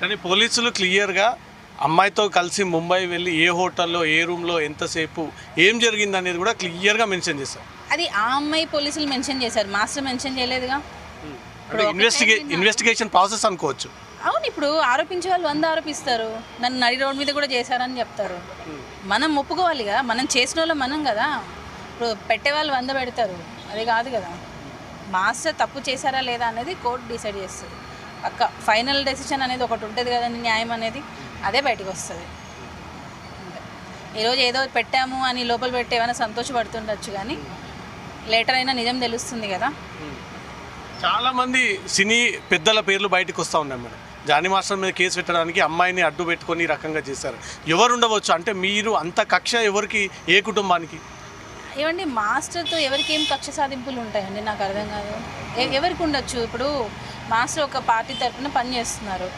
కానీ పోలీసులు క్లియర్గా అమ్మాయితో కలిసి ముంబై వెళ్ళి ఏ హోటల్లో ఏ రూమ్లో ఎంతసేపు ఏం జరిగింది అనేది కూడా క్లియర్గా మెన్షన్ చేశారు. అది ఆ అమ్మాయి పోలీసులు మెన్షన్ చేశారు, మాస్టర్ మెన్షన్ చేయలేదుగా. అంటే ఇన్వెస్టిగేషన్ ప్రాసెస్ అనుకోవచ్చు. అవును, ఇప్పుడు ఆరోపించే వాళ్ళు 100 ఆరోపిస్తారు, నన్ను నడి రోడ్ మీద కూడా చేశారని చెప్తారు. మనం ఒప్పుకోవాలిగా, మనం చేసిన వాళ్ళు మనం కదా. ఇప్పుడు పెట్టేవాళ్ళు 100 పెడతారు, అది కాదు కదా. మాస్టర్ తప్పు చేశారా లేదా అనేది కోర్టు డిసైడ్ చేస్తుంది. పక్క ఫైనల్ డెసిషన్ అనేది ఒకటి ఉంటుంది కదండి, న్యాయం అనేది, అదే బయటకు వస్తుంది. ఈరోజు ఏదో పెట్టాము అని లోపల పెట్టి ఏమైనా సంతోషపడుతుండొచ్చు, కానీ లేటర్ అయినా నిజం తెలుస్తుంది కదా. చాలామంది సినీ పెద్దల పేర్లు బయటకు వస్తూ ఉన్నాయి మేడం. జానీ మాస్టర్ మీద కేసు పెట్టడానికి అమ్మాయిని అడ్డు పెట్టుకొని ఈ రకంగా చేశారు. ఎవరు ఉండవచ్చు అంటే మీరు అంత కక్ష ఎవరికి, ఏ కుటుంబానికి? ఏమండి, మాస్టర్తో ఎవరికి ఏం కక్ష సాధింపులు ఉంటాయండి, నాకు అర్థం కాదు. ఎవరికి ఉండొచ్చు? ఇప్పుడు మాస్టర్ ఒక పార్టీ తరఫున పనిచేస్తున్నారు,